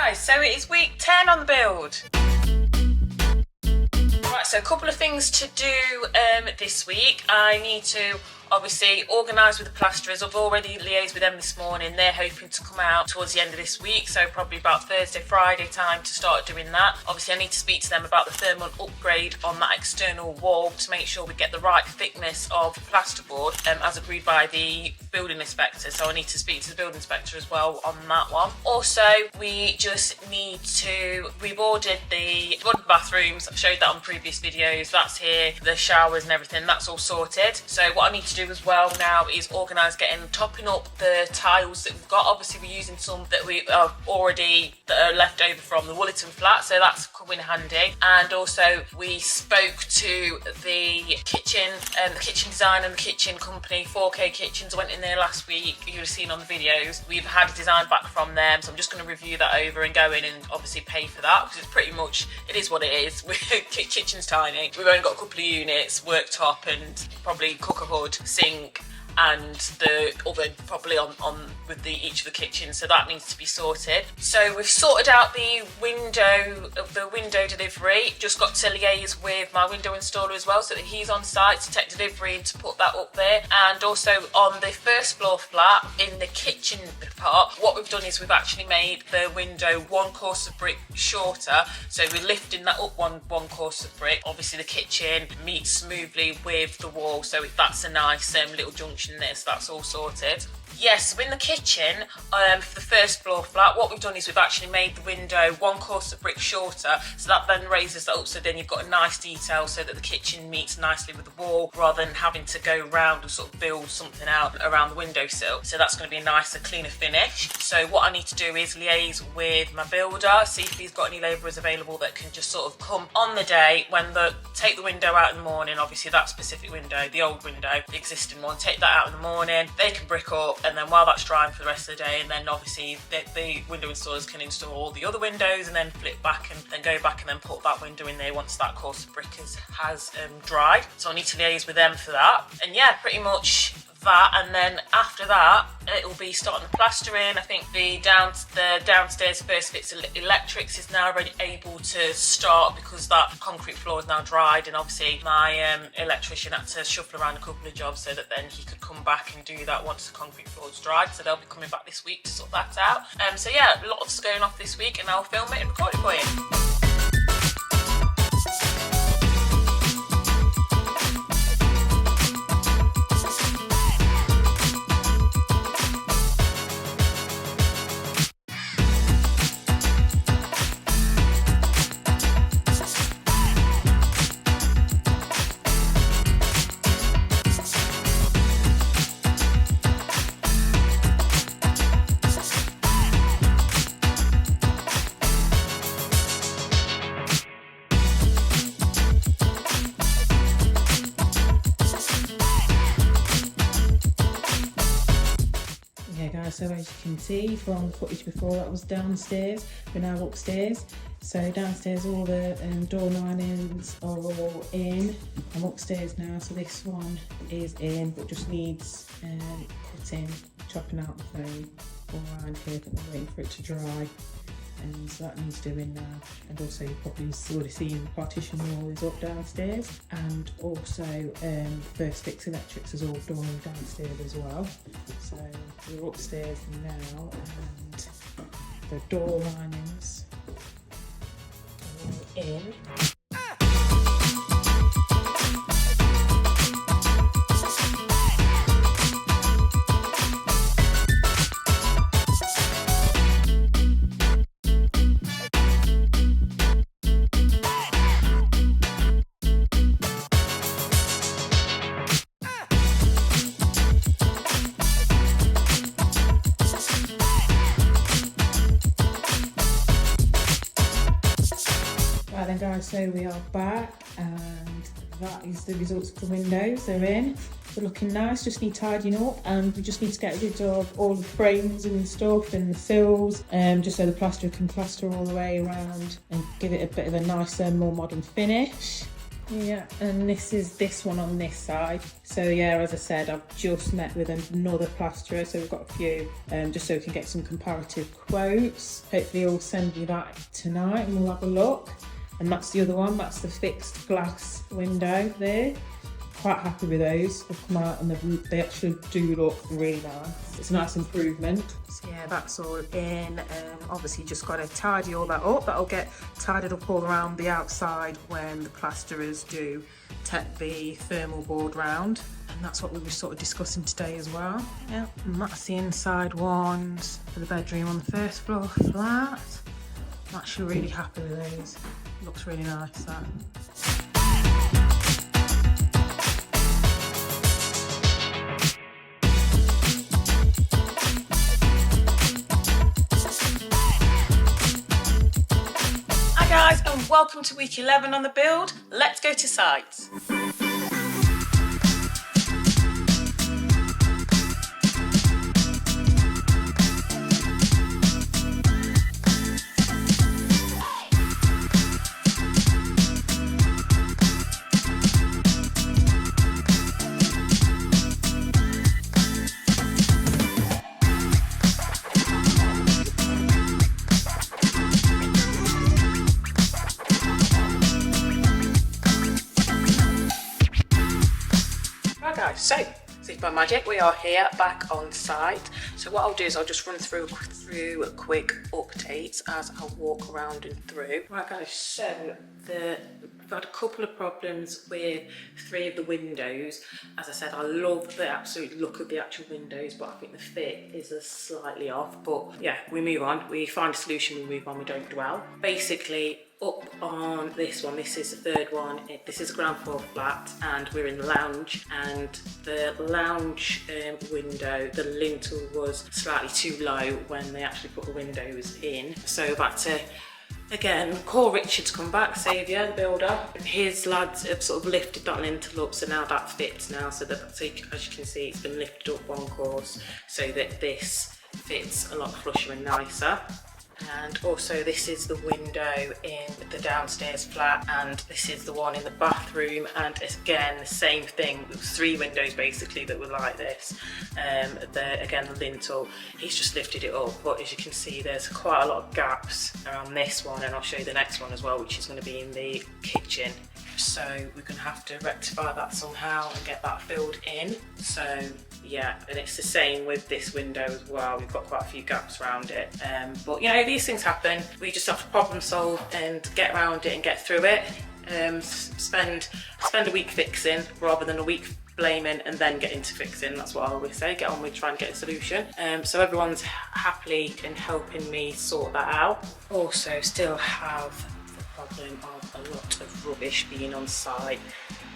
guys, so it is week 10 on the build. Right, so a couple of things to do this week. I need to obviously organise with the plasterers. I've already liaised with them this morning. They're hoping to come out towards the end of this week, so probably about Thursday, Friday time to start doing that. Obviously I need to speak to them about the thermal upgrade on that external wall to make sure we get the right thickness of plasterboard as agreed by the building inspector, so I need to speak to the building inspector as well on that one. Also, we just need to, we've ordered the bathrooms. I've showed that on previous videos. That's here, the showers and everything, that's all sorted. So what I need to do as well now is organise topping up the tiles that we've got. Obviously we're using some that we are that are left over from the Woollerton flat, so that's coming handy. And also we spoke to the kitchen designer and the kitchen company, 4K Kitchens. I went in there last week, you would have seen on the videos. We've had a design back from them, so I'm just going to review that over and go in and obviously pay for that, because it's pretty much, it is what it is. Kitchen's tiny, we've only got a couple of units, worktop and probably cooker hood, sink, and the oven probably on with each of the kitchens, so that needs to be sorted. So we've sorted out the window delivery. Just got to liaise with my window installer as well, so that he's on site to take delivery and to put that up there. And also on the first floor flat in the kitchen part, what we've done is we've actually made the window one course of brick shorter, so we're lifting that up one course of brick. Obviously the kitchen meets smoothly with the wall, so that's a nice little junction there, so that's all sorted. Yes, so in the kitchen, for the first floor flat, what we've done is we've actually made the window one course of brick shorter, so that then raises that up, so then you've got a nice detail so that the kitchen meets nicely with the wall, rather than having to go round and sort of build something out around the windowsill. So that's going to be a nicer, cleaner finish. So what I need to do is liaise with my builder, see if he's got any labourers available that can just sort of come on the day when take the window out in the morning, obviously that specific window, the old window, the existing one, take that out in the morning, they can brick up, and then while that's drying for the rest of the day, and then obviously the window installers can install all the other windows and then flip back and then go back and then put that window in there once that course of brick has dried. So I need to liaise with them for that. And yeah, pretty much that, and then after that it will be starting the plastering. I think the downstairs first fits electrics is now already able to start, because that concrete floor is now dried, and obviously my electrician had to shuffle around a couple of jobs so that then he could come back and do that once the concrete floor is dried, so they'll be coming back this week to sort that out. So yeah, lots going off this week, and I'll film it and record it for you. So as you can see from footage before, that was downstairs, we're now upstairs. So downstairs all the door linings are all in. I'm upstairs now, so this one is in but just needs cutting, chopping out the foam all around here, but we're waiting for it to dry. And so that needs doing now. And also you've probably already seen the partition wall is up downstairs, and also first fix electrics is all done downstairs as well. So we're upstairs now, and the door linings are all in. Right then guys, so we are back, and that is the results of the windows. They're in, they're looking nice, just need tidying up, and we just need to get rid of all the frames and stuff and the sills, just so the plaster can plaster all the way around and give it a bit of a nicer, more modern finish. Yeah, and this one on this side. So yeah, as I said, I've just met with another plasterer, so we've got a few, just so we can get some comparative quotes. Hopefully he'll send me that tonight and we'll have a look. And that's the other one, that's the fixed glass window there. Quite happy with those. They've come out and they actually do look really nice. It's a nice improvement. So yeah, that's all in. Obviously just got to tidy all that up. That'll get tidied up all around the outside when the plasterers do take the thermal board round. And that's what we were sort of discussing today as well. Yeah, and that's the inside ones for the bedroom on the first floor flat. I'm actually really happy with those. Looks really nice, that. Guys, and welcome to week 11 on the build. Let's go to sites. So, see by magic, we are here back on site. So what I'll do is I'll just run through quick updates as I walk around and through. Right guys, so we've had a couple of problems with 3 of the windows. As I said, I love the absolute look of the actual windows, but I think the fit is slightly off. But yeah, we move on. We find a solution, we move on, we don't dwell. Basically, up on this one, this is the 3rd one, this is a ground floor flat and we're in the lounge, and the lounge window, the lintel was slightly too low when they actually put the windows in, so back to again call Richard to come back, Saviour, the builder. His lads have sort of lifted that lintel up, so now that fits now, so as you can see it's been lifted up one course so that this fits a lot flusher and nicer. And also this is the window in the downstairs flat, and this is the one in the bathroom, and it's again the same thing. It was 3 windows basically that were like this. Again the lintel, he's just lifted it up, but as you can see there's quite a lot of gaps around this one, and I'll show you the next one as well, which is going to be in the kitchen. So we're going to have to rectify that somehow and get that filled in. So yeah, and it's the same with this window as well. We've got quite a few gaps around it, but you know, these things happen. We just have to problem solve and get around it and get through it. Spend a week fixing rather than a week blaming and then get into fixing. That's what I always say, get on with trying to get a solution. So everyone's happily and helping me sort that out. Also still have the problem of a lot of rubbish being on site.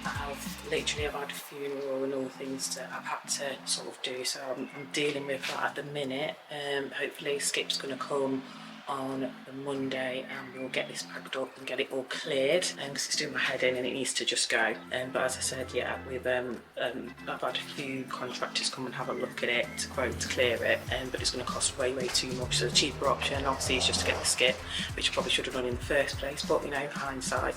I've had a funeral and all things that I've had to sort of do, so I'm dealing with that at the minute. Hopefully Skip's going to come on the Monday and we'll get this packed up and get it all cleared, because it's doing my head in and it needs to just go. But as I said, yeah, I've had a few contractors come and have a look at it to quote to clear it, but it's going to cost way too much. So the cheaper option obviously is just to get the skip, which I probably should have done in the first place, but you know, hindsight.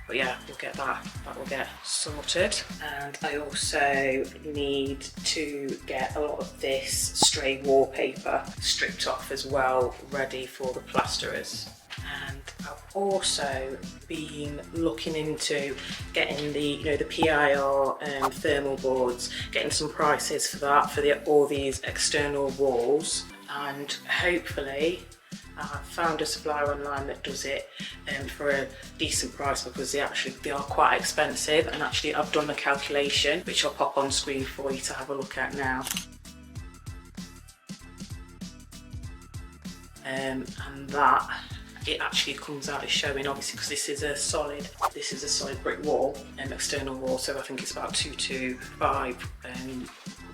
But yeah, we'll get that will get sorted. And I also need to get a lot of this stray wallpaper stripped off as well, ready for the plasterers. And I've also been looking into getting the PIR thermal boards, getting some prices for that, for all these external walls, and hopefully I've found a supplier online that does it for a decent price, because they are quite expensive, and actually I've done the calculation, which I'll pop on screen for you to have a look at now. And that it actually comes out as showing, obviously because this is a solid brick wall, external wall, so I think it's about 225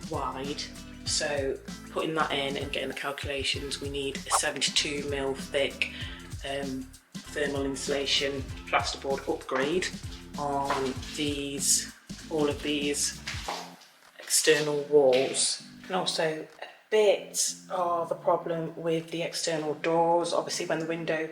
wide. So putting that in and getting the calculations, we need a 72mm thick thermal insulation plasterboard upgrade on all of these external walls, and also bit of a problem with the external doors. Obviously when the window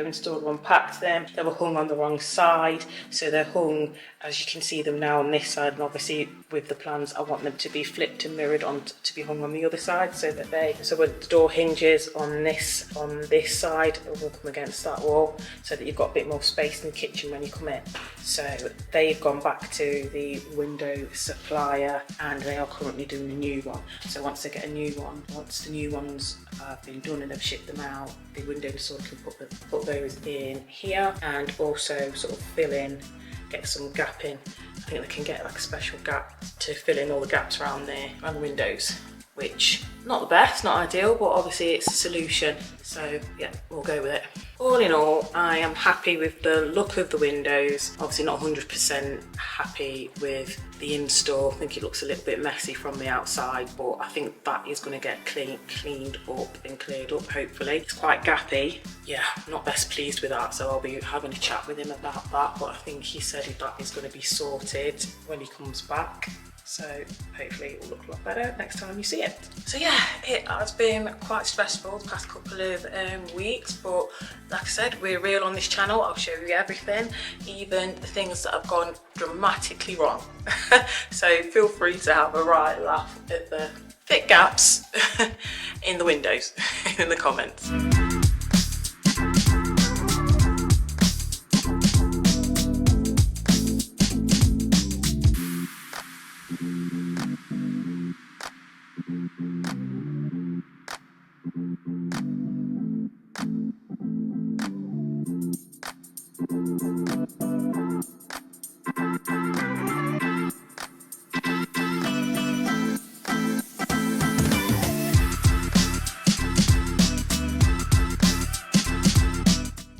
installer unpacked them, they were hung on the wrong side, so they're hung, as you can see them now, on this side, and obviously with the plans I want them to be flipped and mirrored on to be hung on the other side, so when the door hinges on this side, it will come against that wall, so that you've got a bit more space in the kitchen when you come in. So they've gone back to the window supplier and they are currently doing a new one. So once they get a new one, once the new ones have been done and they've shipped them out, the window installer can put those in here and also sort of fill in, get some gap in. I think they can get like a special gap to fill in all the gaps around there, around the windows, which not the best, not ideal, but obviously it's a solution. So yeah, we'll go with it. All in all, I am happy with the look of the windows. Obviously not 100% happy with the install. I think it looks a little bit messy from the outside, but I think that is going to get cleaned up and cleared up, hopefully. It's quite gappy. Yeah, not best pleased with that, so I'll be having a chat with him about that, but I think he said that is going to be sorted when he comes back. So hopefully it will look a lot better next time you see it. So yeah, it has been quite stressful the past couple of weeks, but like I said, we're real on this channel. I'll show you everything, even the things that have gone dramatically wrong. So feel free to have a right laugh at the thick gaps in the windows in the comments.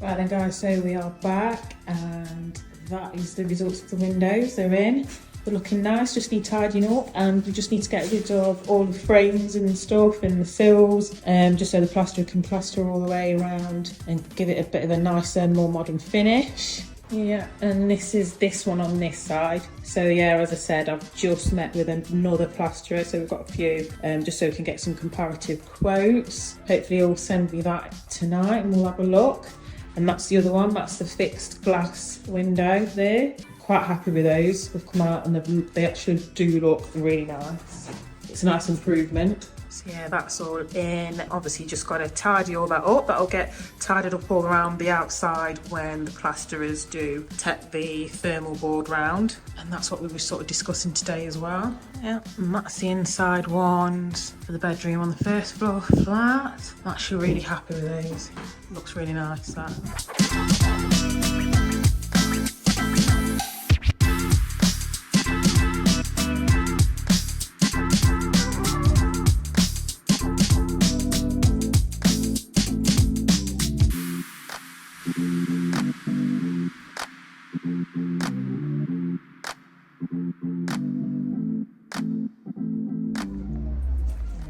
Right then guys, so we are back and that is the results of the windows. They're in, they're looking nice, just need tidying up, and we just need to get rid of all the frames and stuff and the sills, just so the plaster can plaster all the way around and give it a bit of a nicer, more modern finish. Yeah, and this is this one on this side. So yeah, as I said, I've just met with another plasterer, so we've got a few, just so we can get some comparative quotes. Hopefully he'll send me that tonight and we'll have a look. And that's the other one, that's the fixed glass window there. Quite happy with those. We've come out and they actually do look really nice. It's a nice improvement. So yeah, that's all in. Obviously just got to tidy all that up. That'll get tidied up all around the outside when the plasterers do tack the thermal board round. And that's what we were sort of discussing today as well. Yeah, and that's the inside ones for the bedroom on the first floor flat. I'm actually really happy with those. Looks really nice, that.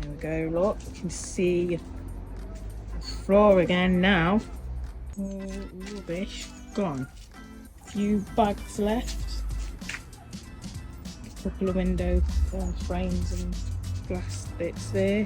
There we go, look, you can see the floor again now. Oh, rubbish, gone. A few bags left. A couple of window frames and glass bits there.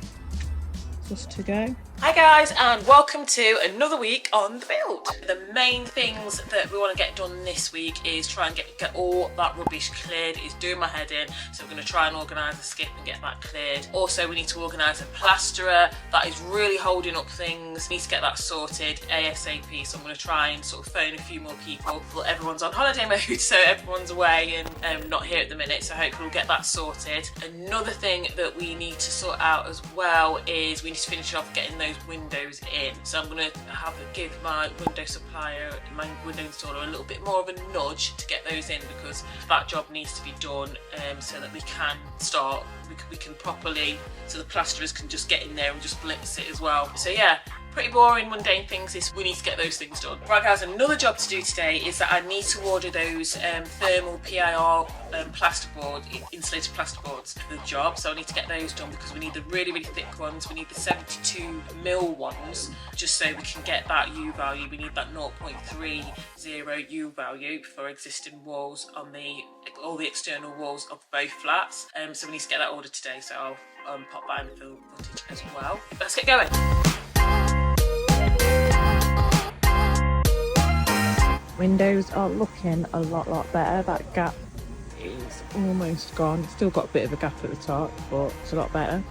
Just to go. Hi guys, and welcome to another week on the build. The main things that we want to get done this week is try and get all that rubbish cleared. It's doing my head in, so we're going to try and organise the skip and get that cleared. Also, we need to organise a plasterer. That is really holding up things. We need to get that sorted ASAP, so I'm going to try and sort of phone a few more people. Well, everyone's on holiday mode, so everyone's away and not here at the minute, so hopefully we'll get that sorted. Another thing that we need to sort out as well is we need to finish off getting those windows in. So I'm going to give my window supplier, my window installer, a little bit more of a nudge to get those in, because that job needs to be done so that we can start, we can properly, so the plasterers can just get in there and just blitz it as well. So yeah, pretty boring, mundane things. We need to get those things done. Right guys, another job to do today is that I need to order those thermal PIR plasterboard, insulated plasterboards for the job. So I need to get those done because we need the really, really thick ones. We need the 72mm ones, just so we can get that U value. We need that 0.30 U value for existing walls on all the external walls of both flats. So we need to get that ordered today. So I'll pop that in the film footage as well. Let's get going. Windows are looking a lot better. That gap is almost gone. Still got a bit of a gap at the top, but it's a lot better.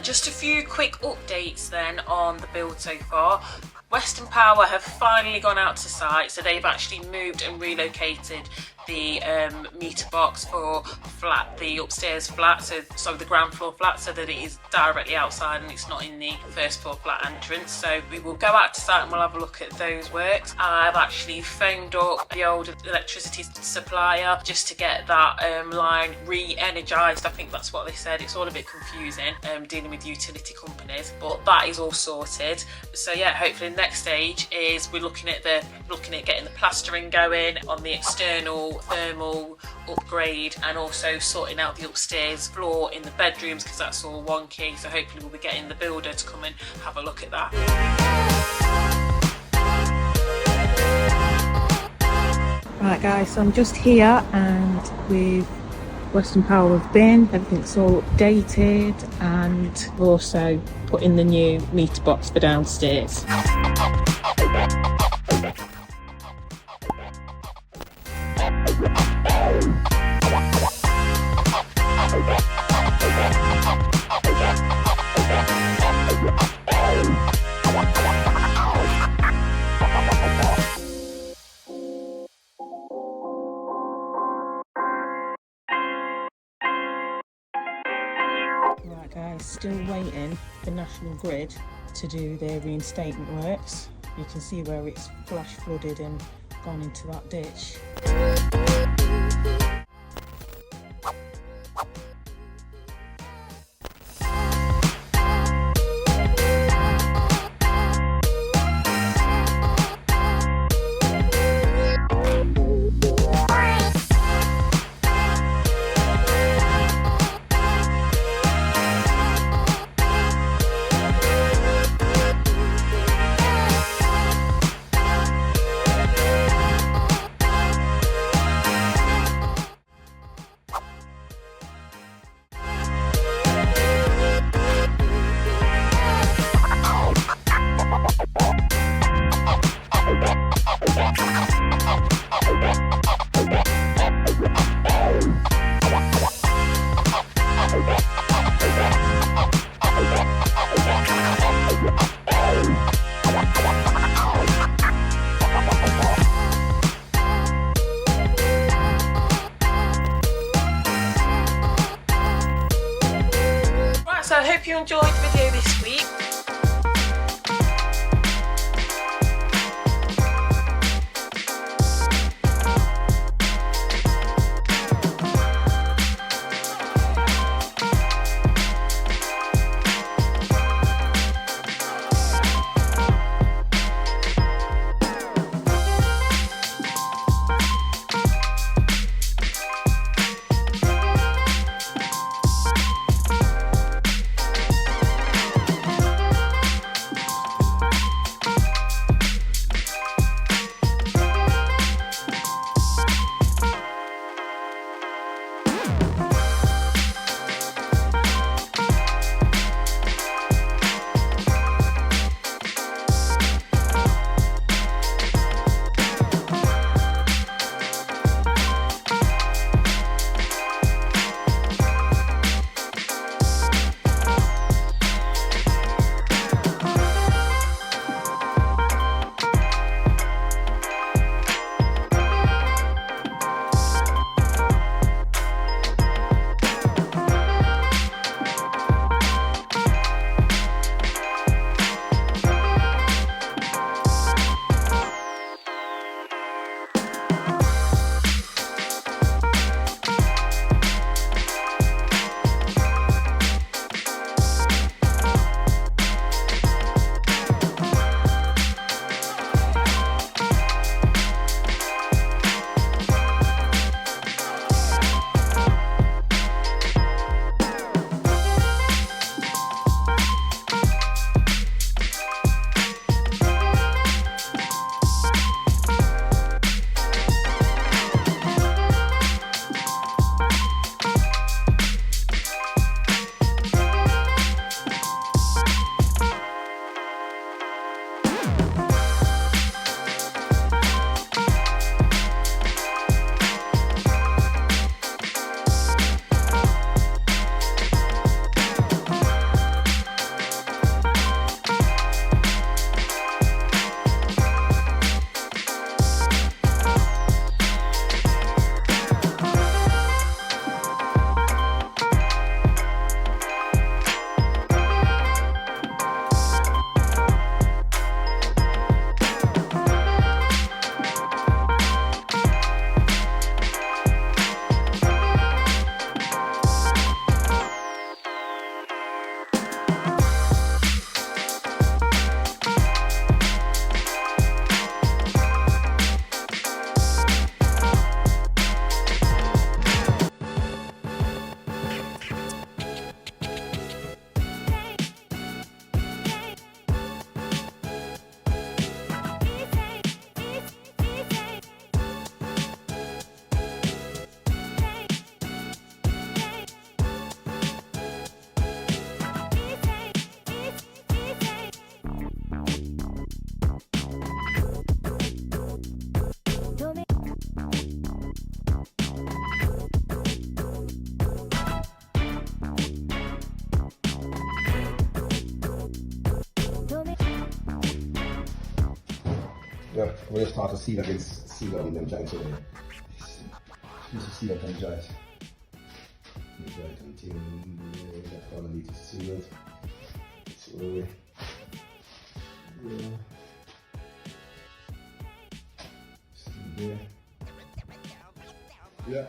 Just a few quick updates then on the build so far. Western Power have finally gone out to site, so they've actually moved and relocated the meter box for the upstairs flat, so the ground floor flat, so that it is directly outside and it's not in the first floor flat entrance. So we will go out to site and we'll have a look at those works. I've actually phoned up the old electricity supplier just to get that line re-energised. I think that's what they said. It's all a bit confusing dealing with utility companies, but that is all sorted. So yeah, hopefully the next stage is we're looking at getting the plastering going on the external thermal upgrade, and also sorting out the upstairs floor in the bedrooms because that's all wonky. So hopefully we'll be getting the builder to come and have a look at that. Right guys, so I'm just here and with Western Power have been, everything's all updated, and we're also put in the new meter box for downstairs. Right guys, still waiting for National Grid to do their reinstatement works. You can see where it's flash flooded and gone into that ditch. So I hope you enjoyed the video this week. When you start to seal in them joints over there. You see that on joints. The joint until that's all I need to seal it. So yeah. There. Yeah.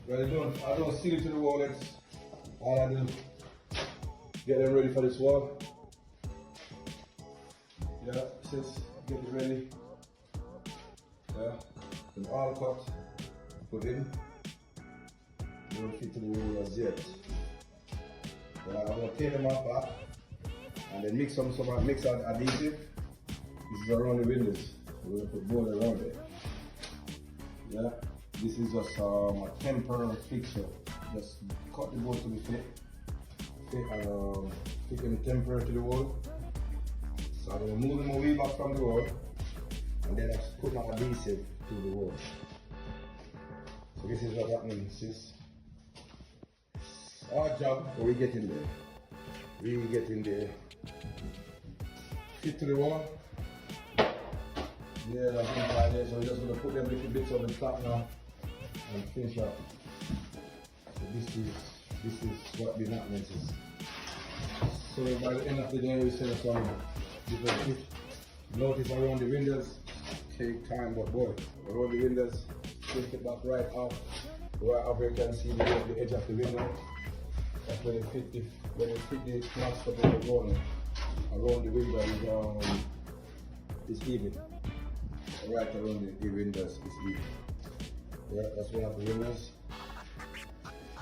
Well, I don't seal it to the wall. That's all I do. Get them ready for this wall. Yeah, just get it ready. Yeah, then all cut, put in. Don't fit to the wall as yet. Yeah, I'm gonna take them off back and then mix some adhesive. This is around the windows. We're gonna put board around it. Yeah, this is just a temporary fixture. Just cut the board to the fit and fit them temporary to the wall. So I'm gonna move them away back from the wall and then I put my adhesive to the wall. So this is what happening, sis. Our job, but we get in there. We get in there. Fit to the wall. Yeah, that's in there. So we're just gonna put them little bits on the top now and finish up. So this is what the happening is. So by the end of the day we set some different tips. Notice around the windows, take time, but boy, around the windows, take it back right out. Right up here you can see the edge of the window. That's when you fit the knots for the wall. Around the window is even. Right around the windows is even. Yeah, that's one of the windows.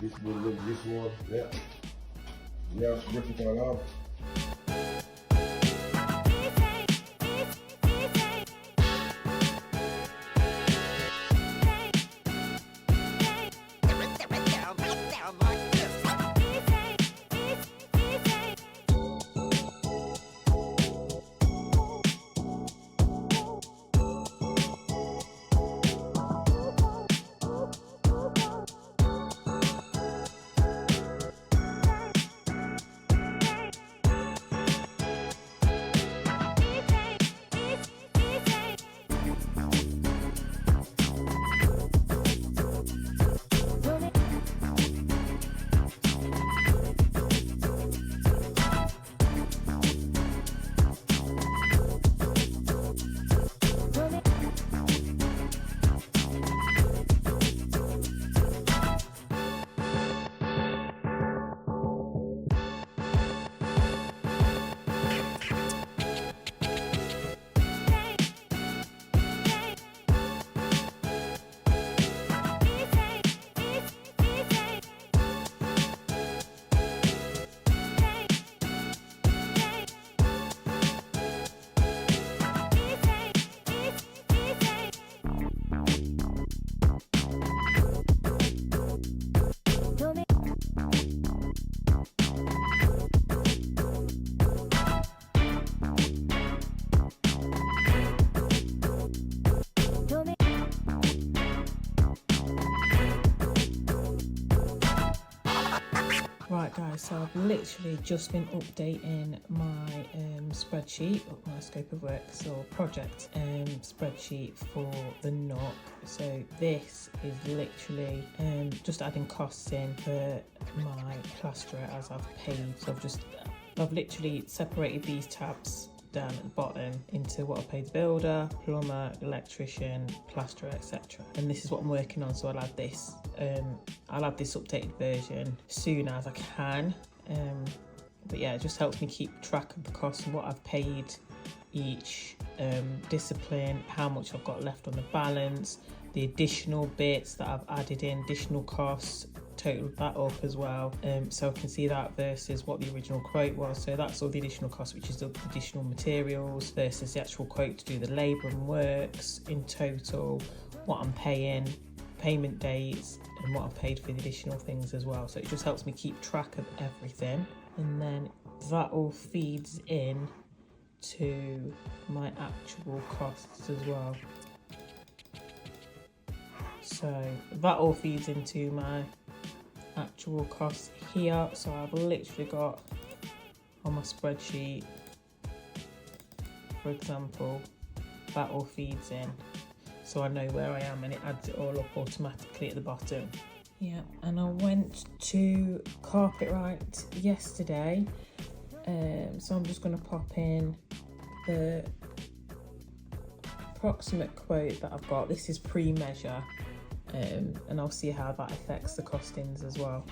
This wall, yeah. Yeah, break it all out. Right guys, so I've literally just been updating my spreadsheet, my scope of works or project spreadsheet for the knock. So this is literally just adding costs in for my plasterer as I've paid. So I've literally separated these tabs down at the bottom into what I paid the builder, plumber, electrician, plasterer, etc. And this is what I'm working on, so I'll add this updated version as soon as I can. But yeah, it just helps me keep track of the costs and what I've paid each discipline, how much I've got left on the balance, the additional bits that I've added in, additional costs, totaled that up as well, so I can see that versus what the original quote was. So that's all the additional costs, which is the additional materials versus the actual quote to do the labour and works in total, what I'm paying, payment dates, and what I've paid for the additional things as well. So it just helps me keep track of everything, and then that all feeds in to my actual costs as well. So that all feeds into my actual costs here. So I've literally got on my spreadsheet, for example, that all feeds in, so I know where I am, and it adds it all up automatically at the bottom. Yeah, and I went to Carpetright yesterday, so I'm just going to pop in the approximate quote that I've got. This is pre-measure, and I'll see how that affects the costings as well.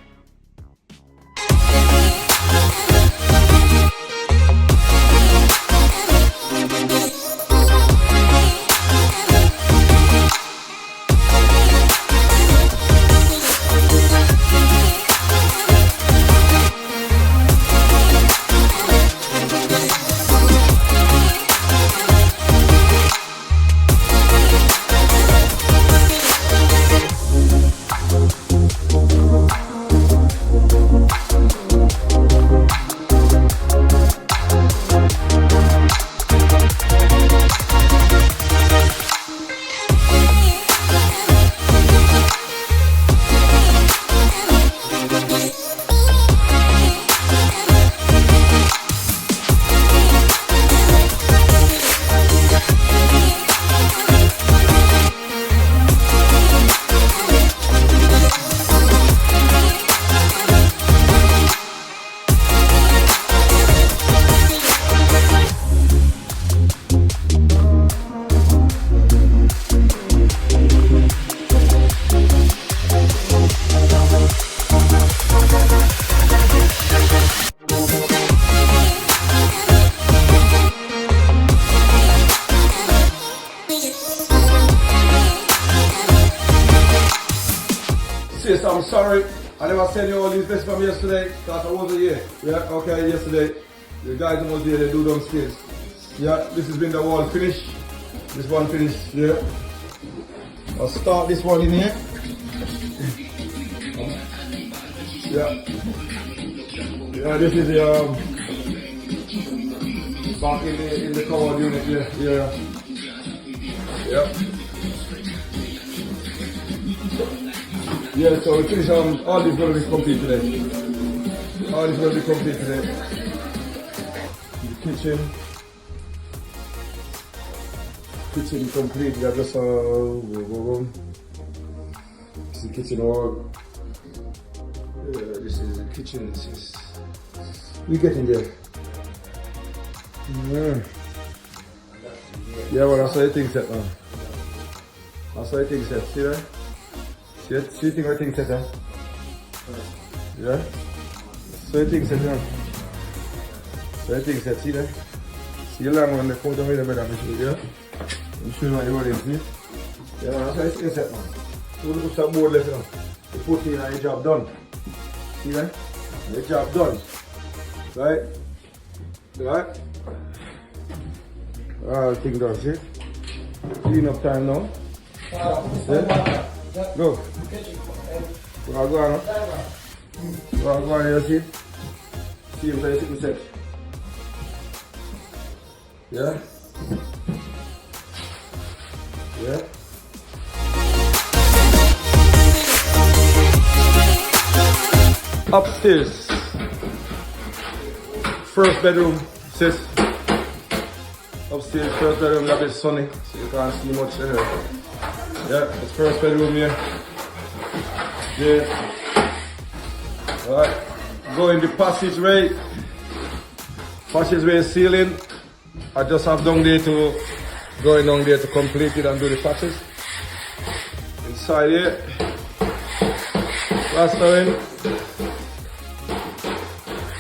Sis, I'm sorry. I never sent you all these bits from yesterday because I wasn't here. Yeah, okay, yesterday. The guys who was here, they do downstairs. Yeah, this has been the wall finish. This one finished, yeah. I'll start this one in here. Yeah. Yeah, this is the back in the cover unit, yeah. Yeah. Yeah, so we finish all this going to be complete today. All this going to be complete today. The kitchen complete. We have just this is the kitchen wall. This is the kitchen. We getting there. Yeah, well, that's how you think set now. That's how you think set. See that? See you think I think set, huh? Yeah? So you think set, huh? So you think set, see that? See the long one, the photo with the bed, yeah? I'm sure everybody see. Yeah, that's how you think set, man. So we put some board left, you know. You put in and your job done. See that? Your job done. Right? Right? Thing done, see? Clean up time now. Yeah? Go. Go on, huh? Go on, you see? See if I sit the set. Yeah? Yeah? Upstairs. First bedroom, sis. Upstairs, first bedroom, a bit sunny, so you can't see much here. Yeah, it's first bedroom here. Yeah. Alright. Go in the passageway. Passageway ceiling. I just have down there to going down there to complete it and do the patches. Inside here. Plastering.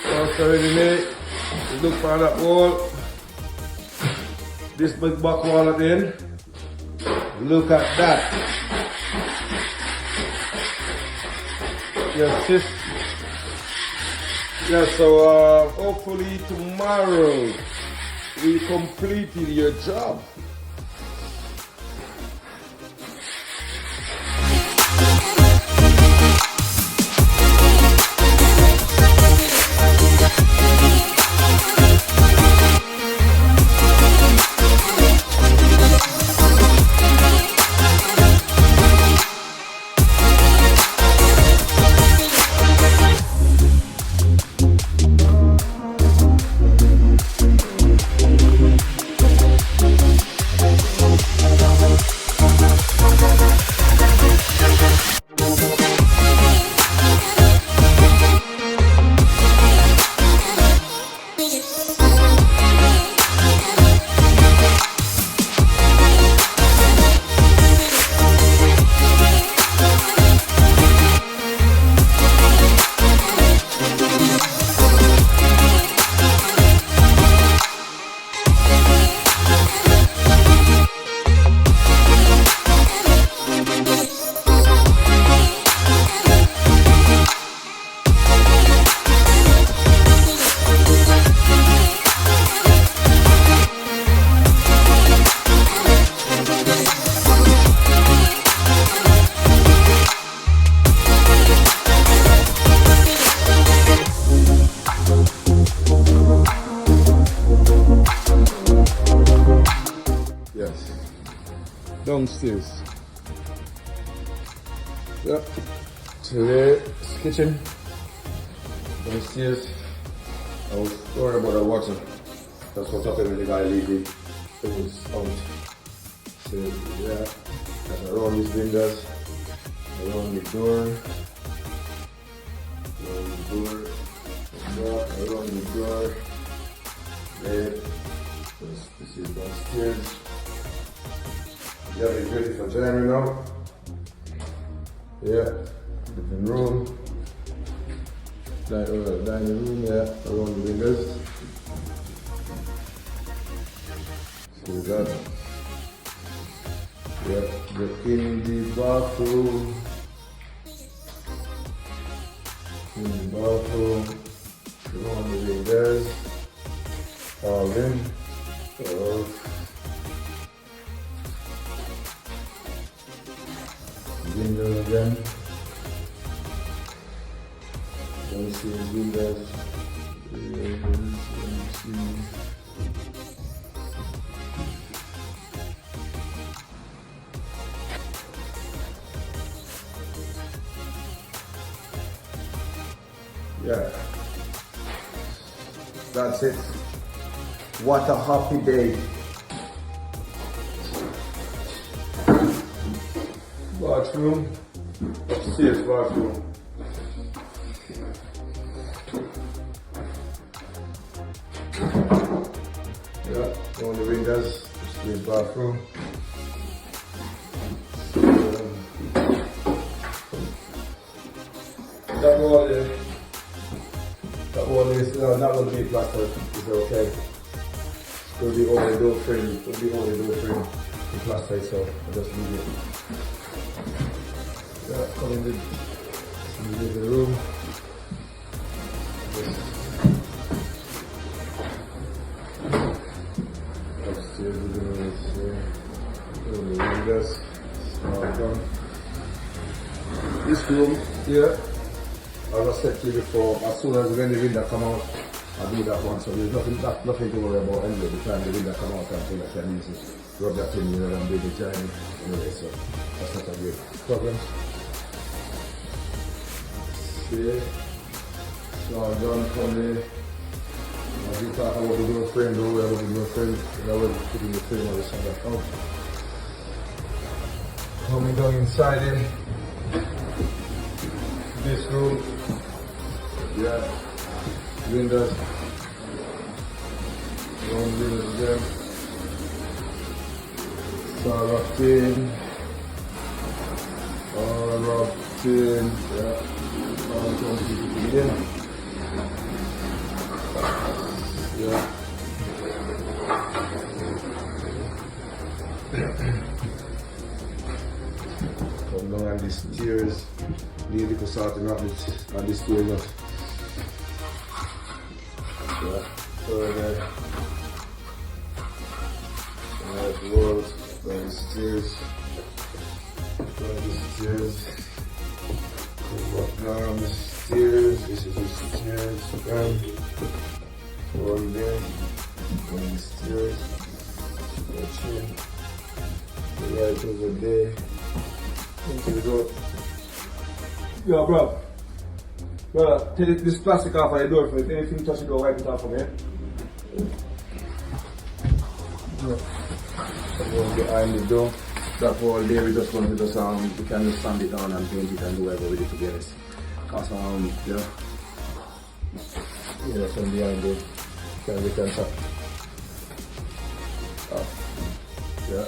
Plastering in there. You look for that wall. This big back wall at the end. Look at that. Yes, sis. Yeah, so hopefully tomorrow we completed your job. downstairs. Yeah. Today, kitchen. Downstairs. I was worried about the water. That's what happened when the guy leave it. It was out. So yeah, and around these windows, around the door, around the door, there. This is downstairs. Yeah, it's ready for January now. Yeah, living room. Dining room, yeah, around the windows. So that, yeah, in the bathroom. Around the windows. All in. Windows again. Let me see windows. Yeah. That's it. What a happy day. Bathroom. Upstairs bathroom. Yeah, all the windows. Upstairs bathroom. That wall is not going to be plastered. It's okay. It will be all the door frame. It will be all the door frame. The plaster, so I'll just leave it. Yeah, come in the room. Upstairs the room is all the windows. This room here, as I said to you before, as soon as when the window come out, I do that one. So there's nothing to worry about anyway. The time the window come out, I think I can use it. Rub that in here and do the journey. Anyway, so that's not a great problem. See, so I'm done from there. As we talk about the door frame, don't worry about the door frame. I will put in the frame on the side out. Coming down inside in this room. Yeah, windows. Long windows again. All rubbed in. Yeah. All going in. Yeah. Come down on the stairs. Need to start on the stairs. Yeah. Further. Alright, walls. Down the stairs. Walk down the stairs. This is the stairs. Down. One there. Down the stairs. Watch in. Right over there. Into the door. Yo, bro. Brother, take this plastic off of the door for me. If anything touch the door, wipe it off for me. Behind the door, that wall there, we just want to just we can just sand it down and paint it and do whatever we do to be honest. Cause yeah, from behind there, we can tap. Yeah.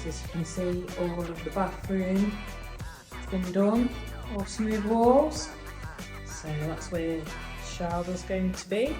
As you can see, all of the bathroom has been done, or smooth walls. So that's where the shower's going to be.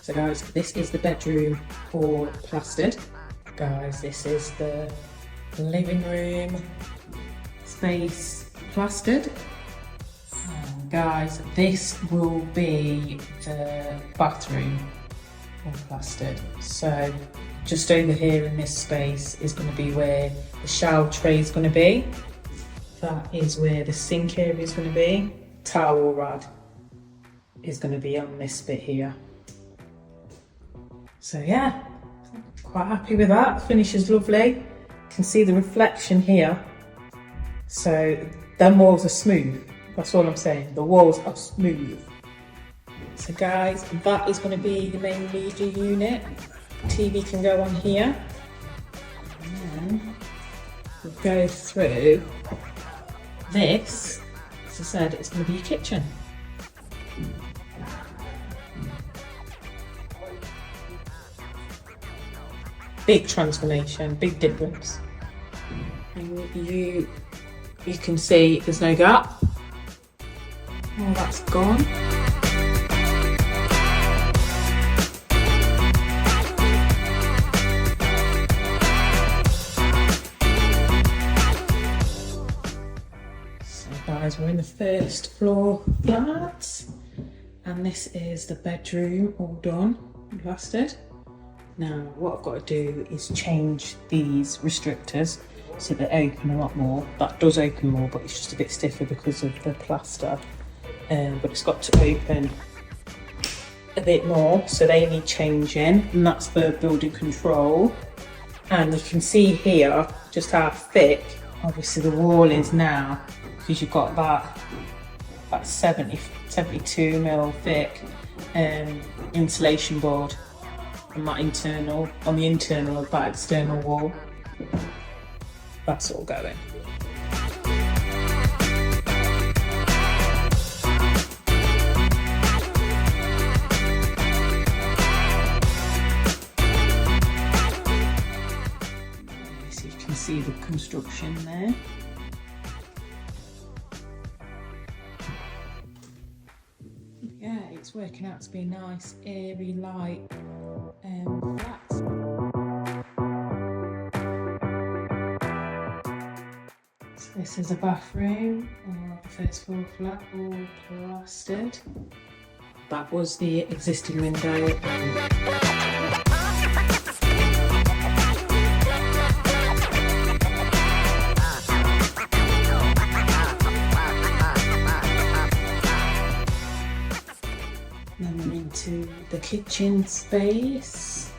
So guys, this is the bedroom all plastered. Guys, this is the living room space plastered. And guys, this will be the bathroom all plastered. So just over here in this space is going to be where the shower tray is going to be. That is where the sink area is going to be. Towel rod is going to be on this bit here. So yeah, quite happy with that. Finish is lovely. You can see the reflection here. So them walls are smooth. That's all I'm saying. The walls are smooth. So guys, that is going to be the main media unit. TV can go on here. And then we'll go through this. As I said, it's going to be a kitchen. Big transformation, big difference. You can see there's no gap. All that's gone. So guys, we're in the first floor flat, and this is the bedroom all done and plastered. Now what I've got to do is change these restrictors so they open a lot more. That does open more, but it's just a bit stiffer because of the plaster. But it's got to open a bit more, so they need changing, and that's for building control. And you can see here just how thick obviously the wall is now, because you've got that 72 mil thick insulation board on that internal, on the internal of that external wall. That's all going. So you can see the construction there. Yeah, it's working out to be a nice, airy, light flat. So this is a bathroom, the first floor flat, all plastered. That was the existing window. Then we're into the kitchen space.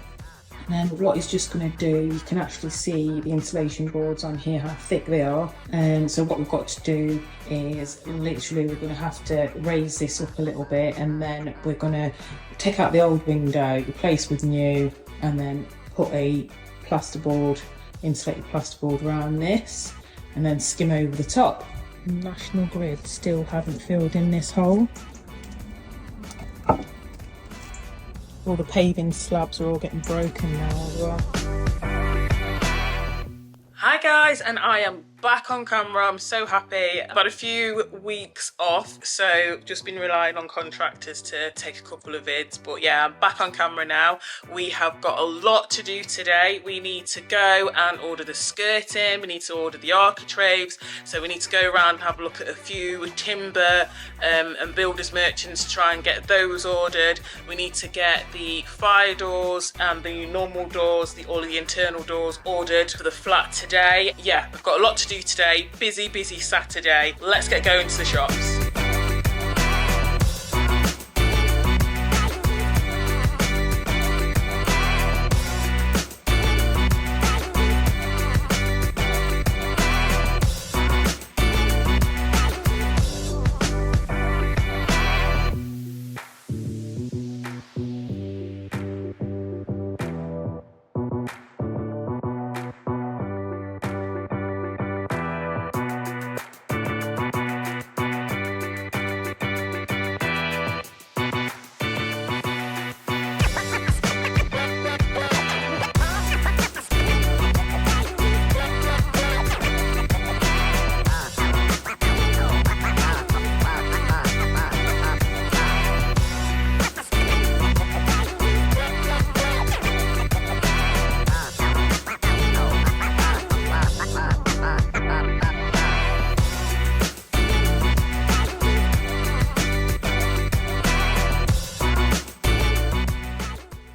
And then what it's just going to do, you can actually see the insulation boards on here, how thick they are. And so what we've got to do is literally we're going to have to raise this up a little bit, and then we're going to take out the old window, replace with new, and then put a plasterboard, insulated plasterboard around this, and then skim over the top. National Grid still haven't filled in this hole. All the paving slabs are all getting broken now as well. Hi guys, and I am back on camera. I'm so happy. I've had a few weeks off, so just been relying on contractors to take a couple of vids, but yeah, I'm back on camera now. We have got a lot to do today. We need to go and order the skirting, we need to order the architraves, so we need to go around and have a look at a few timber and builders merchants to try and get those ordered. We need to get the fire doors and the normal doors, all of the internal doors ordered for the flat today. Yeah, we've got a lot to do today. Busy Saturday. Let's get going to the shops.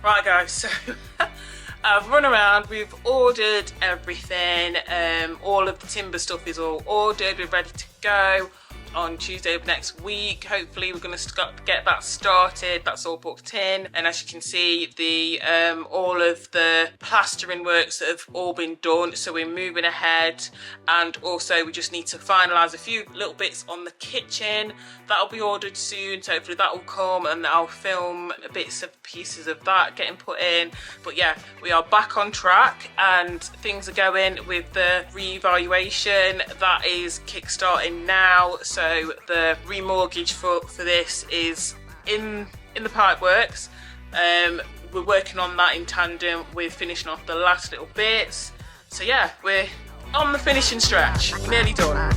Right guys, so I've run around, we've ordered everything, all of the timber stuff is all ordered, we're ready to go on Tuesday of next week. Hopefully we're going to get that started. That's all booked in, and as you can see, the all of the plastering works that have all been done, so we're moving ahead. And also we just need to finalise a few little bits on the kitchen. That'll be ordered soon, so hopefully that will come and I'll film bits of pieces of that getting put in. But yeah, we are back on track and things are going with the revaluation. That is kick-starting now. So the remortgage for this is in the pipe works. We're working on that in tandem with finishing off the last little bits. So yeah, we're on the finishing stretch, nearly done.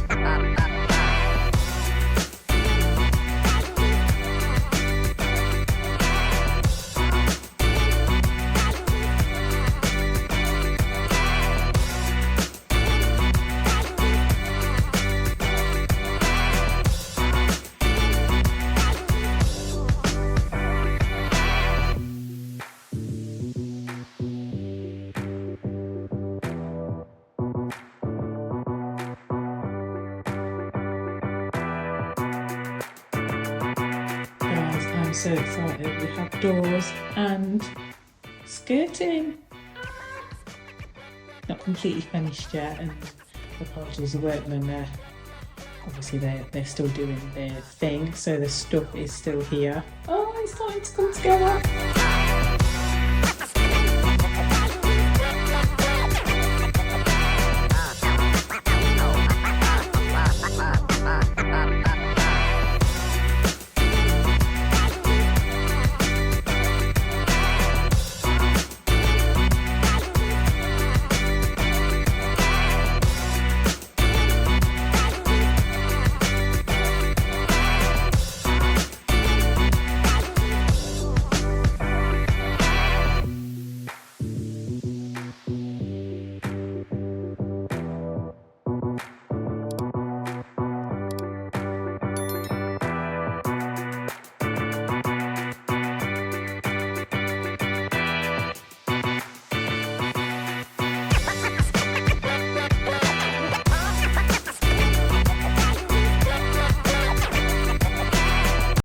I'm so excited. We have doors and skirting. Not completely finished yet, and apologies, the workmen obviously they're still doing their thing, so the stuff is still here. Oh, it's starting to come together.